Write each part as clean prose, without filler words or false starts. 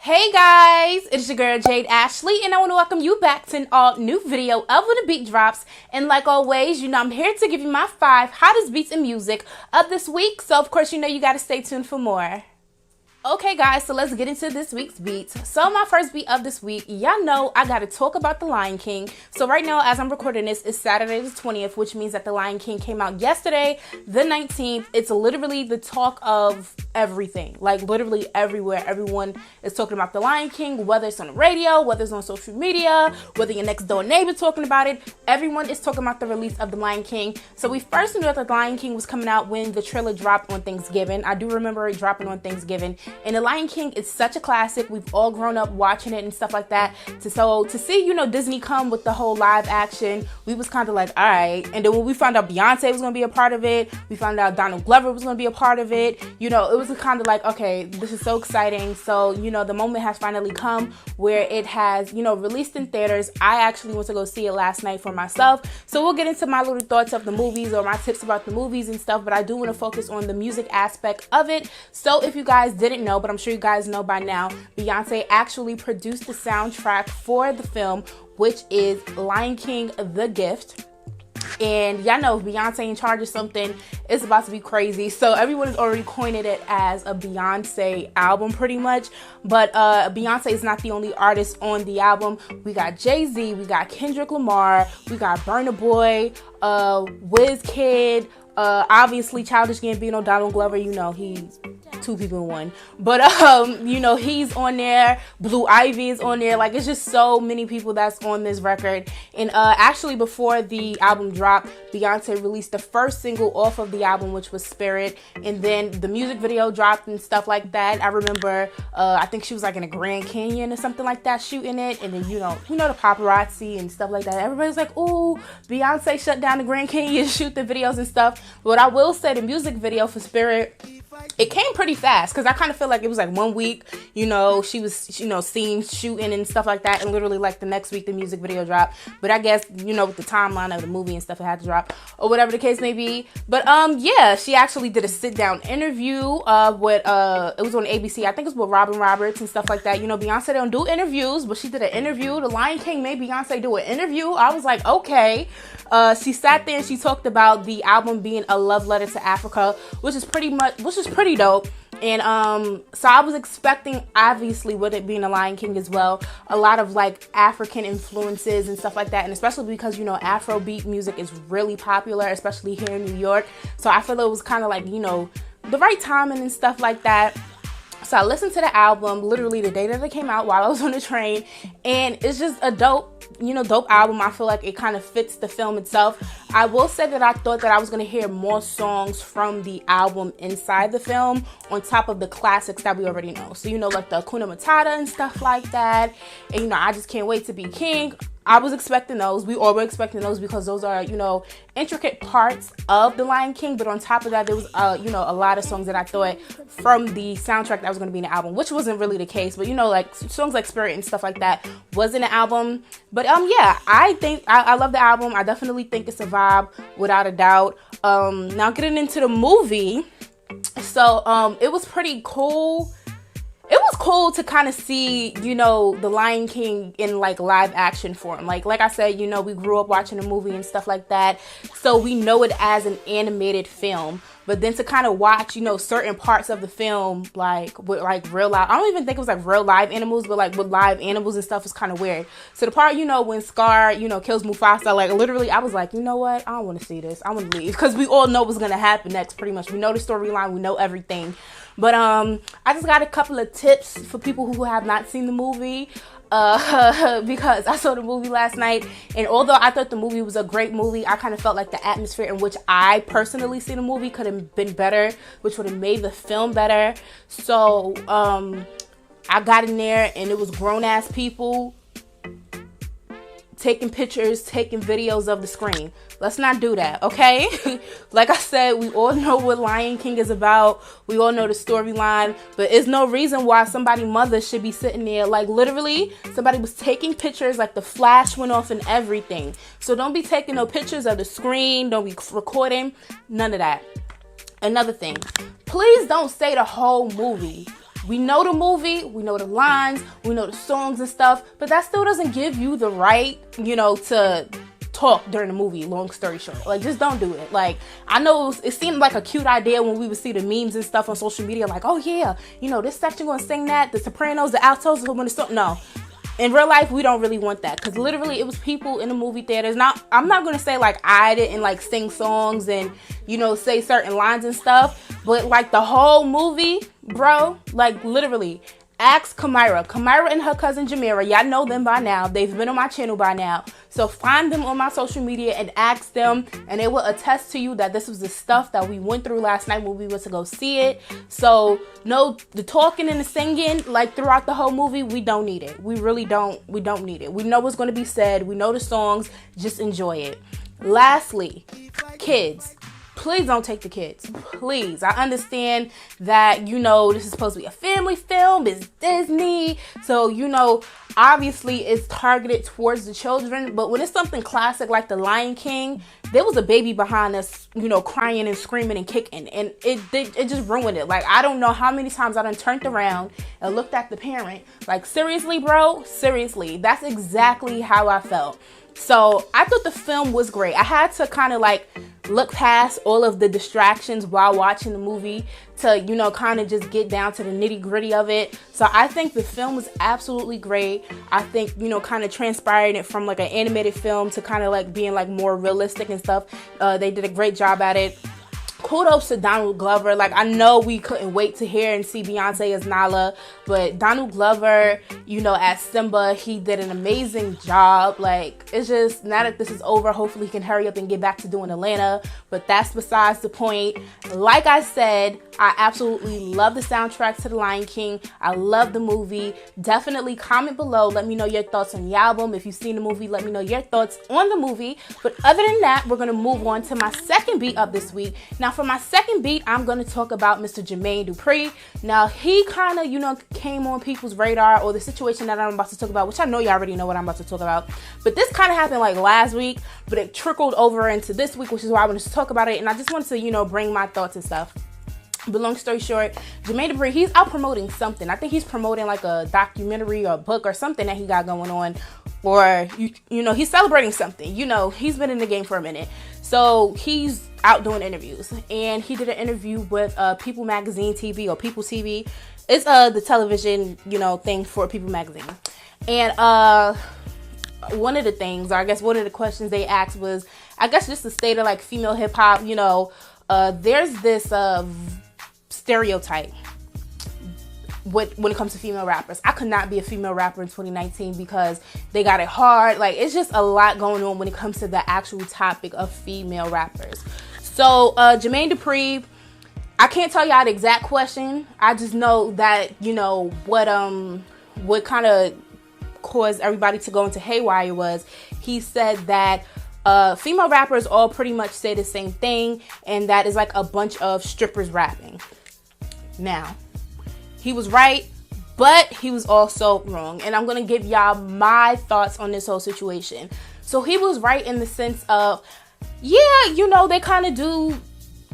Hey guys, it's your girl Jade Ashley, and I want to welcome you back to an all new video of When the Beat Drops. And like always, I'm here to give you my 5 hottest beats and music of this week. So of course, you got to stay tuned for more. Okay guys, so let's get into this week's beats. So my first beat of this week, y'all know I gotta talk about The Lion King. So right now, as I'm recording this, it's Saturday the 20th, which means that The Lion King came out yesterday, the 19th. It's literally the talk of everything, like literally everywhere. Everyone is talking about The Lion King, whether it's on the radio, whether it's on social media, whether your next door neighbor talking about it. Everyone is talking about the release of The Lion King. So we first knew that The Lion King was coming out when the trailer dropped on Thanksgiving. I do remember it dropping on Thanksgiving. And The Lion King is such a classic. We've all grown up watching it and stuff like that. So to see, Disney come with the whole live action, we was kind of like, all right. And then when we found out Beyonce was going to be a part of it, we found out Donald Glover was going to be a part of it. It was kind of like, okay, this is so exciting. So, the moment has finally come where it has, released in theaters. I actually went to go see it last night for myself. So we'll get into my little thoughts of the movies or my tips about the movies and stuff. But I do want to focus on the music aspect of it. So if you guys didn't know, but I'm sure you guys know by now, Beyonce actually produced the soundtrack for the film, which is Lion King The Gift. And y'all know if Beyonce in charge of something, it's about to be crazy. So everyone has already coined it as a Beyonce album pretty much. But Beyonce is not the only artist on the album. We got Jay-Z, we got Kendrick Lamar, we got Burna Boy, Wizkid, obviously Childish Gambino, Donald Glover, he's 2 people in 1. But, he's on there. Blue Ivy is on there. Like, it's just so many people that's on this record. And actually, before the album dropped, Beyonce released the first single off of the album, which was Spirit. And then the music video dropped and stuff like that. I remember, I think she was like in a Grand Canyon or something like that shooting it. And then, the paparazzi and stuff like that. Everybody's like, ooh, Beyonce shut down the Grand Canyon to shoot the videos and stuff. But I will say the music video for Spirit, it came pretty fast because I kind of feel like it was like 1 week, she was, seen shooting and stuff like that. And literally like the next week, the music video dropped. But I guess, with the timeline of the movie and stuff, it had to drop or whatever the case may be. But yeah, she actually did a sit down interview with, it was on ABC. I think it was with Robin Roberts and stuff like that. Beyonce don't do interviews, but she did an interview. The Lion King made Beyonce do an interview. I was like, okay. She sat there and she talked about the album being a love letter to Africa, which is pretty dope. And so I was expecting, obviously, with it being a Lion King as well, a lot of like African influences and stuff like that. And especially because, Afrobeat music is really popular, especially here in New York. So I feel it was kind of like, the right timing and stuff like that. So I listened to the album literally the day that it came out while I was on the train, and it's just a dope album. I feel like it kind of fits the film itself. I will say that I thought that I was going to hear more songs from the album inside the film on top of the classics that we already know. So, like the Hakuna Matata and stuff like that. And, I Just Can't Wait to Be King. I was expecting those. We all were expecting those because those are, intricate parts of The Lion King. But on top of that, there was, a lot of songs that I thought from the soundtrack that was going to be in the album, which wasn't really the case. But, like songs like Spirit and stuff like that was in the album. But, yeah, I think I love the album. I definitely think it's a vibe without a doubt. Now getting into the movie. So, it was pretty cool. It was cool to kind of see, The Lion King in like live action form. Like I said, we grew up watching the movie and stuff like that. So we know it as an animated film. But then to kind of watch, certain parts of the film, like with like real live, I don't even think it was like real live animals, but like with live animals and stuff is kind of weird. So the part, when Scar, kills Mufasa, like literally I was like, you know what? I don't want to see this. I want to leave because we all know what's going to happen next pretty much. We know the storyline. We know everything. But I just got a couple of tips for people who have not seen the movie. Because I saw the movie last night, and although I thought the movie was a great movie, I kind of felt like the atmosphere in which I personally see the movie could have been better, which would have made the film better. So I got in there and it was grown-ass people taking pictures, taking videos of the screen. Let's not do that, okay? Like I said, we all know what Lion King is about. We all know the storyline, but there's no reason why somebody's mother should be sitting there. Like literally, somebody was taking pictures, like the flash went off and everything. So don't be taking no pictures of the screen. Don't be recording. None of that. Another thing, please don't say the whole movie We know the movie, we know the lines, we know the songs and stuff, but that still doesn't give you the right, to talk during the movie, long story short. Like, just don't do it. Like, I know it seemed like a cute idea when we would see the memes and stuff on social media, like, oh yeah, this section gonna sing that, the sopranos, the altos, no. In real life, we don't really want that, because literally it was people in the movie theaters. Now, I'm not gonna say like I didn't like sing songs and say certain lines and stuff, but like the whole movie, bro, like literally, ask Kamira and her cousin Jamira. Y'all know them by now. They've been on my channel by now. So find them on my social media and ask them, and they will attest to you that this was the stuff that we went through last night when we went to go see it. So no, the talking and the singing like throughout the whole movie, we don't need it. We really don't. We don't need it. We know what's going to be said. We know the songs. Just enjoy it. Lastly, kids. Please don't take the kids. Please. I understand that, this is supposed to be a family film. It's Disney. So, obviously it's targeted towards the children. But when it's something classic like The Lion King, there was a baby behind us, crying and screaming and kicking. And it just ruined it. Like, I don't know how many times I done turned around and looked at the parent. Like, seriously, bro? Seriously. That's exactly how I felt. So I thought the film was great. I had to kind of like look past all of the distractions while watching the movie to, kind of just get down to the nitty gritty of it. So I think the film was absolutely great. I think, kind of transpired it from like an animated film to kind of like being like more realistic and stuff. They did a great job at it. Kudos to Donald Glover. Like, I know we couldn't wait to hear and see Beyonce as Nala, but Donald Glover, as Simba, he did an amazing job. Like, it's just, now that this is over, hopefully he can hurry up and get back to doing Atlanta, but that's besides the point. Like I said, I absolutely love the soundtrack to The Lion King. I love the movie. Definitely comment below. Let me know your thoughts on the album. If you've seen the movie, let me know your thoughts on the movie. But other than that, we're going to move on to my second beat up this week. Now, for my second beat, I'm going to talk about Mr. Jermaine Dupri. Now, he kind of, came on people's radar, or the situation that I'm about to talk about, which I know you already know what I'm about to talk about. But this kind of happened like last week, but it trickled over into this week, which is why I wanted to talk about it. And I just wanted to, bring my thoughts and stuff. But long story short, Jermaine Dupri, he's out promoting something. I think he's promoting like a documentary or a book or something that he got going on. Or, he's celebrating something. He's been in the game for a minute. So he's out doing interviews. And he did an interview with People Magazine TV, or People TV. It's the television, thing for People Magazine. And one of the things, or I guess one of the questions they asked was, I guess just the state of like female hip hop, there's this stereotype when it comes to female rappers. I could not be a female rapper in 2019 because they got it hard. Like, it's just a lot going on when it comes to the actual topic of female rappers. So Jermaine Dupri, I can't tell y'all the exact question. I just know that, what kind of caused everybody to go into haywire was, he said that female rappers all pretty much say the same thing, and that is like a bunch of strippers rapping. Now, he was right, but he was also wrong. And I'm going to give y'all my thoughts on this whole situation. So he was right in the sense of, yeah, they kind of do,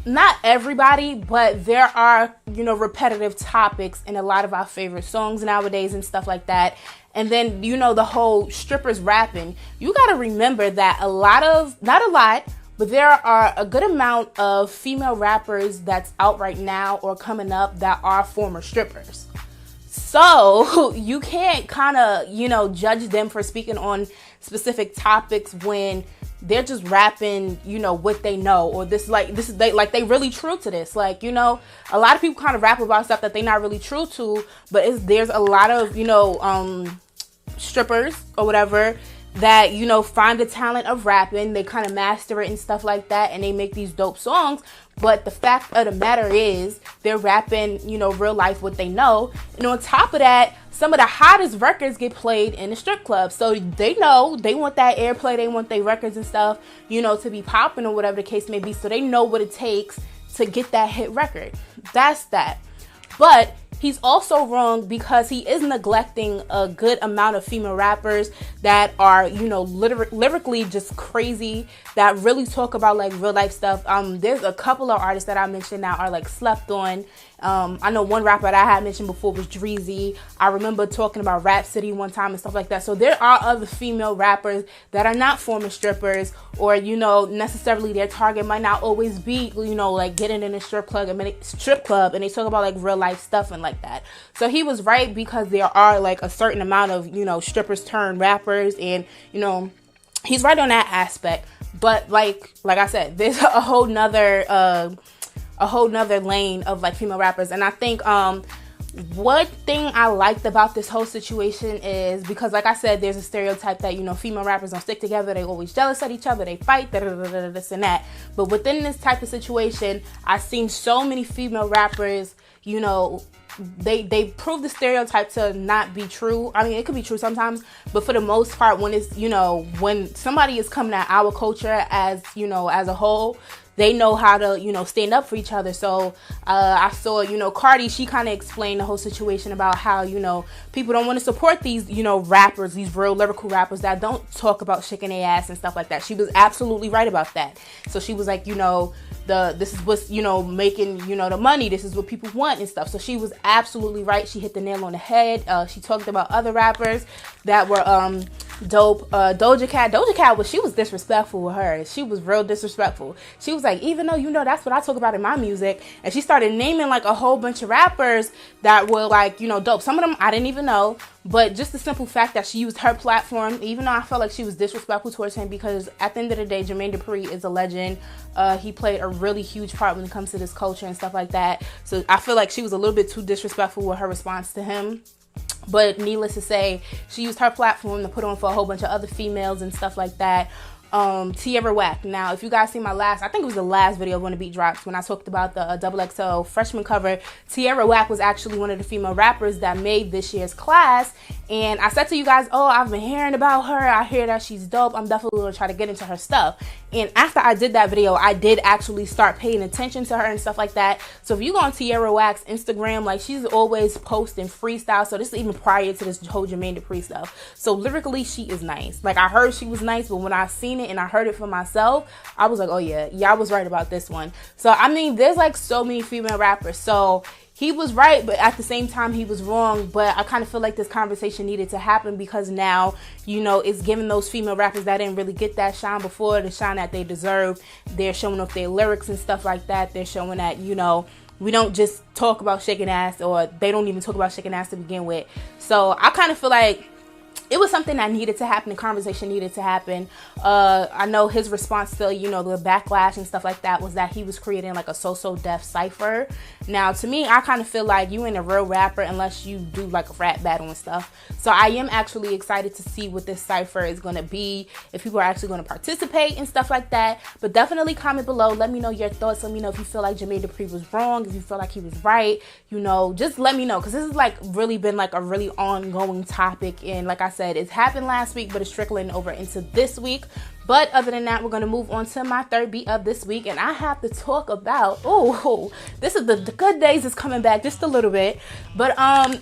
not everybody, but there are, repetitive topics in a lot of our favorite songs nowadays and stuff like that. And then, the whole strippers rapping. You got to remember that not a lot, but there are a good amount of female rappers that's out right now or coming up that are former strippers. So you can't kind of, judge them for speaking on specific topics when they're just rapping, what they know, or they really true to this. Like, a lot of people kind of rap about stuff that they're not really true to, but there's a lot of, strippers or whatever that, find the talent of rapping. They kind of master it and stuff like that, and they make these dope songs. But the fact of the matter is, they're rapping, real life, what they know. And on top of that, some of the hottest records get played in the strip club. So they know they want that airplay, they want their records and stuff, to be popping or whatever the case may be. So they know what it takes to get that hit record. That's that. But he's also wrong because he is neglecting a good amount of female rappers that are, lyrically just crazy, that really talk about like real life stuff. There's a couple of artists that I mentioned now are like slept on. I know one rapper that I had mentioned before was Dreezy. I remember talking about Rhapsody one time and stuff like that. So there are other female rappers that are not former strippers, or, you know, necessarily their target might not always be, you know, like getting in a strip club and they talk about like real life stuff and like that. So he was right, because there are like a certain amount of, you know, strippers turned rappers, and, you know, he's right on that aspect. But like I said, there's a whole nother lane of like female rappers. And I think one thing I liked about this whole situation is, because like I said, there's a stereotype that, you know, female rappers don't stick together, they always jealous at each other, they fight, this and that. But within this type of situation, I've seen so many female rappers, you know, they prove the stereotype to not be true. I mean, it could be true sometimes, but for the most part, when it's, you know, when somebody is coming at our culture as, you know, as a whole, they know how to, you know, stand up for each other. So I saw, you know, Cardi, she kind of explained the whole situation about how, you know, people don't want to support these, you know, rappers, these real lyrical rappers that don't talk about shaking their ass and stuff like that. She was absolutely right about that. So she was like, you know, this is what's, you know, making, you know, the money. This is what people want and stuff. So she was absolutely right. She hit the nail on the head. She talked about other rappers that were dope. Doja Cat, she was disrespectful with her. She was real disrespectful. She was like, even though, you know, that's what I talk about in my music. And she started naming like a whole bunch of rappers that were like, you know, dope. Some of them I didn't even know. But just the simple fact that she used her platform, even though I felt like she was disrespectful towards him, because at the end of the day, Jermaine Dupri is a legend. He played a really huge part when it comes to this culture and stuff like that. So I feel like she was a little bit too disrespectful with her response to him. But needless to say, she used her platform to put on for a whole bunch of other females and stuff like that. Tierra Whack. Now, if you guys see my I think it was the last video when the beat drops, when I talked about the XXL freshman cover, Tierra Whack was actually one of the female rappers that made this year's class. And I said to you guys, oh, I've been hearing about her. I hear that she's dope. I'm definitely going to try to get into her stuff. And after I did that video, I did actually start paying attention to her and stuff like that. So if you go on Tierra Whack's Instagram, like, she's always posting freestyle. So this is even prior to this whole Jermaine Dupri stuff. So lyrically, she is nice. Like, I heard she was nice, but when I seen it and I heard it for myself, I was like, oh yeah, I was right about this one. So I mean, there's like so many female rappers. So he was right, but at the same time, he was wrong. But I kind of feel like this conversation needed to happen, because now, you know, it's giving those female rappers that didn't really get that shine before the shine that they deserve. They're showing off their lyrics and stuff like that. They're showing that, you know, we don't just talk about shaking ass, or they don't even talk about shaking ass to begin with. So I kind of feel like it was something that needed to happen. The conversation needed to happen. I know his response to, you know, the backlash and stuff like that was that he was creating like a so-so def cipher. Now, to me, I kind of feel like you ain't a real rapper unless you do like a rap battle and stuff. So I am actually excited to see what this cipher is going to be, if people are actually going to participate and stuff like that. But definitely comment below. Let me know your thoughts. Let me know if you feel like Jermaine Dupri was wrong, if you feel like he was right. You know, just let me know, because this has like really been like a really ongoing topic. And like I said, it's happened last week, but it's trickling over into this week. But other than that, we're going to move on to my third beat of this week. And I have to talk about, this is the good days is coming back just a little bit. But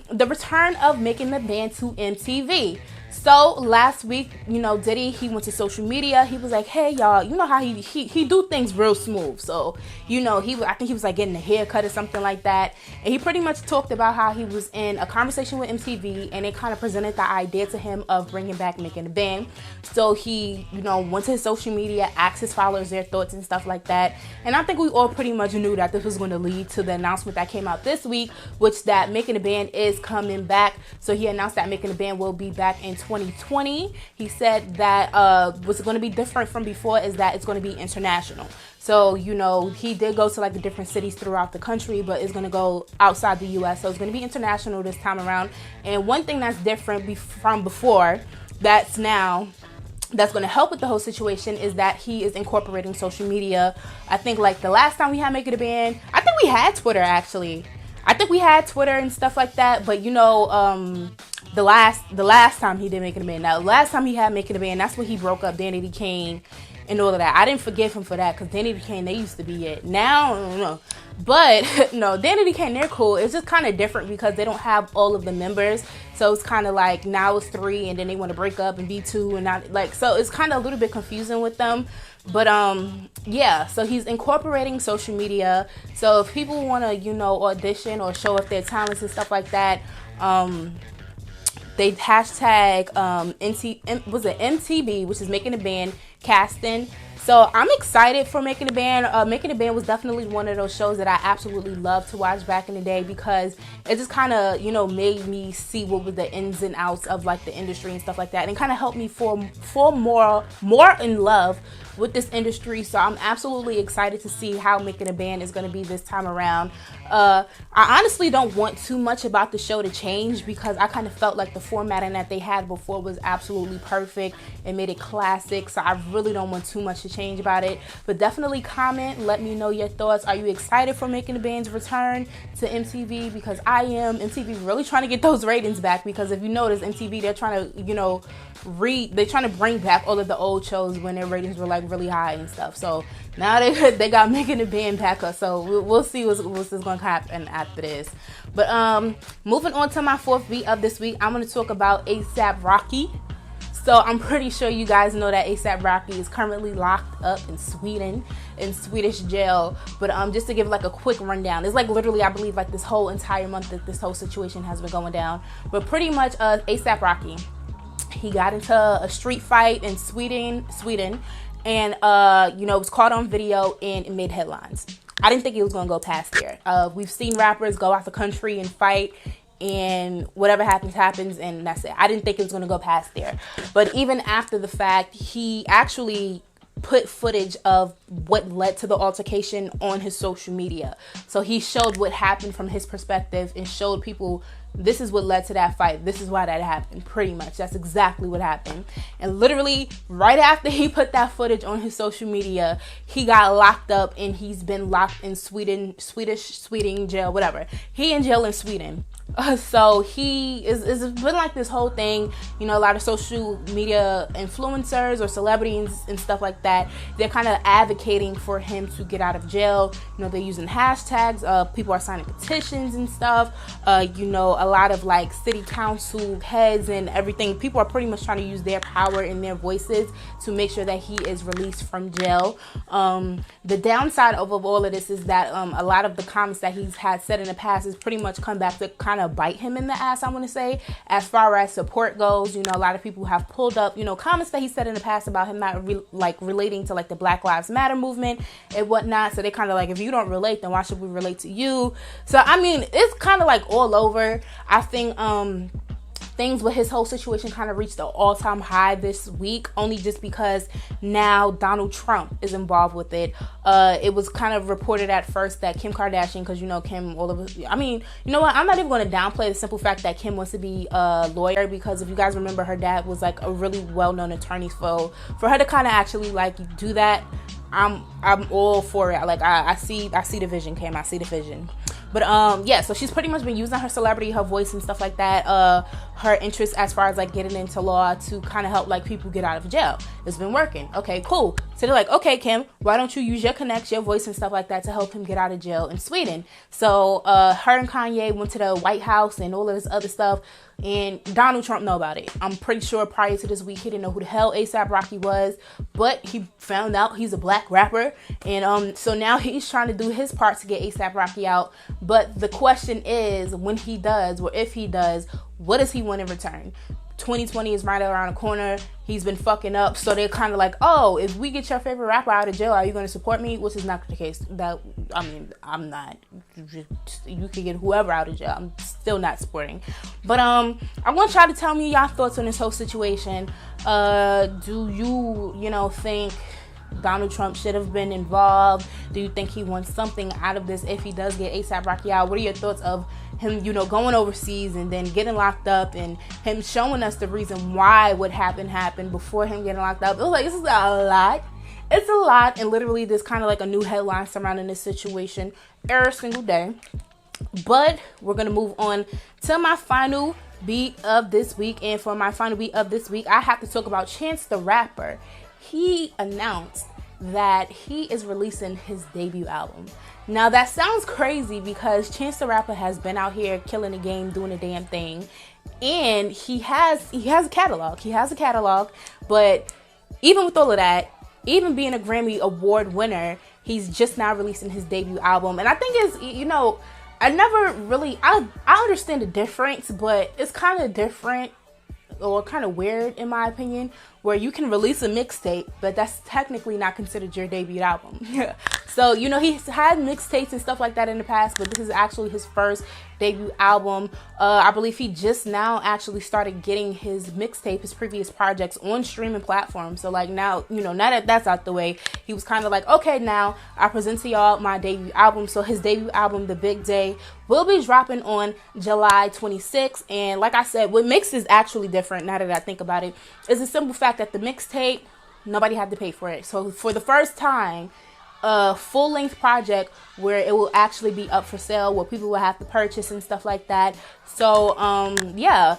the return of Making the Band to MTV. So last week, you know, Diddy, he went to social media. He was like, hey, y'all, you know how he do things real smooth. So, you know, I think he was like getting a haircut or something like that. And he pretty much talked about how he was in a conversation with MTV, and they kind of presented the idea to him of bringing back Making the Band. So he, you know, went to his social media, asked his followers their thoughts and stuff like that. And I think we all pretty much knew that this was going to lead to the announcement that came out this week, which that Making the Band is coming back. So he announced that Making the Band will be back in 2020. He said that what's going to be different from before is that it's going to be international. So, you know, he did go to like the different cities throughout the country, but it's going to go outside the US. So it's going to be international this time around. And one thing that's different from before, that's going to help with the whole situation, is that he is incorporating social media. I think like the last time we had Making the Band, I think we had Twitter actually. I think we had Twitter and stuff like that, but you know, the last time he did Making the Band. Now, the last time he had Making the Band, that's when he broke up Danny D. Kane and all of that. I didn't forgive him for that, because Danny D. Kane, they used to be it. Now, I don't know. But no, Danity Kane, they're cool. It's just kind of different because they don't have all of the members. So it's kind of like now it's 3 and then they want to break up and be 2 and not like, so it's kind of a little bit confusing with them. But yeah, so he's incorporating social media. So if people want to, you know, audition or show off their talents and stuff like that, they hashtag MTB, which is Making a Band casting. So I'm excited for Making a Band. Making a Band was definitely one of those shows that I absolutely loved to watch back in the day because it just kind of, you know, made me see what was the ins and outs of like the industry and stuff like that, and kind of helped me fall more in love with this industry. So I'm absolutely excited to see how Making a Band is going to be this time around. I honestly don't want too much about the show to change because I kind of felt like the formatting that they had before was absolutely perfect and made it classic. So I really don't want too much to change about it. But definitely comment, let me know your thoughts. Are you excited for Making a Band's return to MTV? Because I am. MTV really trying to get those ratings back, because if you notice, MTV, they're trying to, you know, they're trying to bring back all of the old shows when their ratings were like really high and stuff. So now they got Making a Band back up. So we'll see what's going to happen after this. But moving on to my 4th beat of this week, I'm going to talk about A$AP Rocky. So I'm pretty sure you guys know that A$AP Rocky is currently locked up in Sweden, in Swedish jail. But just to give like a quick rundown, it's like literally, I believe, like this whole entire month that this whole situation has been going down. But pretty much A$AP Rocky, he got into a street fight in Sweden, and you know, it was caught on video and it made headlines. I didn't think it was gonna go past there. We've seen rappers go out the country and fight, and whatever happens, and that's it. I didn't think it was gonna go past there. But even after the fact, he actually put footage of what led to the altercation on his social media. So he showed what happened from his perspective and showed people, this is what led to that fight. This is why that happened. Pretty much. That's exactly what happened. And literally right after he put that footage on his social media, he got locked up, and he's been locked in Sweden jail, whatever. He in jail in Sweden. So it's been like this whole thing, you know, a lot of social media influencers or celebrities and stuff like that, they're kind of advocating for him to get out of jail. You know, they're using hashtags, people are signing petitions and stuff. You know, a lot of like city council heads and everything, people are pretty much trying to use their power and their voices to make sure that he is released from jail. The downside of all of this is that a lot of the comments that he's had said in the past has pretty much come back to kind of bite him in the ass, I want to say, as far as support goes. You know, a lot of people have pulled up, you know, comments that he said in the past about him not relating to like the Black Lives Matter movement and whatnot. So they kind of like, if you don't relate, then why should we relate to you? So I mean, it's kind of like all over. I think things with his whole situation kind of reached the all-time high this week, only just because now Donald Trump is involved with it. It was kind of reported at first that Kim Kardashian, because you know Kim, I mean, you know what, I'm not even going to downplay the simple fact that Kim wants to be a lawyer, because if you guys remember, her dad was like a really well-known attorney. So for her to kind of actually like do that, I'm all for it. Like I see the vision, Kim. I see the vision. But yeah, so she's pretty much been using her celebrity, her voice and stuff like that, her interest as far as like getting into law to kind of help like people get out of jail. It's been working. Okay, cool. So they're like, okay, Kim, why don't you use your connects, your voice and stuff like that to help him get out of jail in Sweden? So her and Kanye went to the White House and all of this other stuff, and Donald Trump know about it. I'm pretty sure prior to this week, he didn't know who the hell A$AP Rocky was, but he found out he's a black rapper. And so now he's trying to do his part to get A$AP Rocky out. But the question is, when he does, or if he does, what does he want in return? 2020 is right around the corner. He's been fucking up. So they're kind of like, oh, if we get your favorite rapper out of jail, are you going to support me? Which is not the case. I'm not. You can get whoever out of jail. I'm still not supporting. But I want y'all to tell me y'all thoughts on this whole situation. Do you think Donald Trump should have been involved? Do you think he wants something out of this if he does get A$AP Rocky out? What are your thoughts of him, going overseas and then getting locked up, and him showing us the reason why what happened before him getting locked up? It was like, this is a lot. It's a lot, and literally there's kind of like a new headline surrounding this situation every single day. But we're going to move on to my final beat of this week, and for my final beat of this week, I have to talk about Chance the Rapper. He announced that he is releasing his debut album. Now that sounds crazy because Chance the Rapper has been out here killing the game, doing the damn thing, and he has a catalog. He has a catalog, but even with all of that, even being a Grammy Award winner, he's just now releasing his debut album. And I think it's, you know, I understand the difference, but it's kind of different or kind of weird in my opinion, where you can release a mixtape, but that's technically not considered your debut album. So, you know, he's had mixtapes and stuff like that in the past, but this is actually his first debut album. I believe he just now actually started getting his mixtape, his previous projects on streaming platforms. So like now, you know, now that that's out the way, he was kind of like, okay, now I present to y'all my debut album. So his debut album, The Big Day, will be dropping on July 26th. And like I said, what makes this actually different, now that I think about it, is the simple fact that the mixtape, nobody had to pay for it. So for the first time, a full-length project where it will actually be up for sale, where people will have to purchase and stuff like that. So yeah,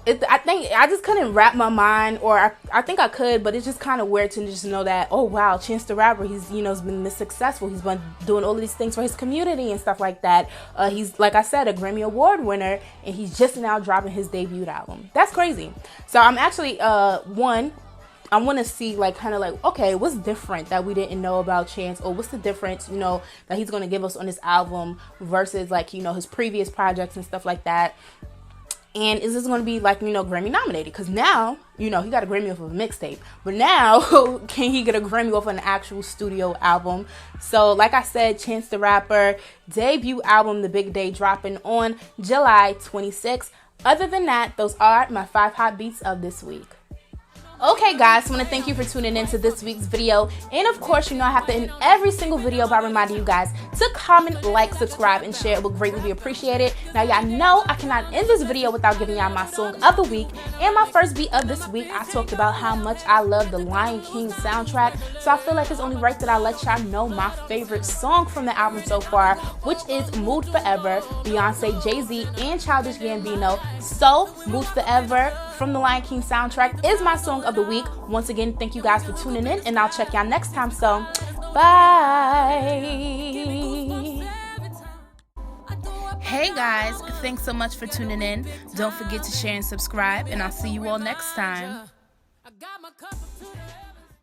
I think I just couldn't wrap my mind, or I think I could, but it's just kind of weird to just know that, oh wow, Chance the Rapper, he's, you know, has been this successful, he's been doing all of these things for his community and stuff like that. He's, like I said, a Grammy Award winner, and he's just now dropping his debut album. That's crazy. So I'm actually I want to see, like, kind of like, okay, what's different that we didn't know about Chance, or what's the difference, you know, that he's going to give us on this album versus, like, you know, his previous projects and stuff like that. And is this going to be, like, you know, Grammy nominated? Because now, you know, he got a Grammy off of a mixtape, but now can he get a Grammy off of an actual studio album? So like I said, Chance the Rapper debut album, The Big Day, dropping on July 26th. Other than that, those are my 5 hot beats of this week. Okay guys, I want to thank you for tuning in to this week's video, and of course, you know I have to end every single video by reminding you guys to comment, like, subscribe, and share. It will greatly be appreciated. Now y'all know I cannot end this video without giving y'all my song of the week, and my first beat of this week, I talked about how much I love the Lion King soundtrack, so I feel like it's only right that I let y'all know my favorite song from the album so far, which is Mood Forever, Beyonce, Jay-Z, and Childish Gambino. So, Mood Forever from the Lion King soundtrack is my song of the week. Once again, thank you guys for tuning in, and I'll check y'all next time. So, bye. Hey guys, thanks so much for tuning in. Don't forget to share and subscribe, and I'll see you all next time.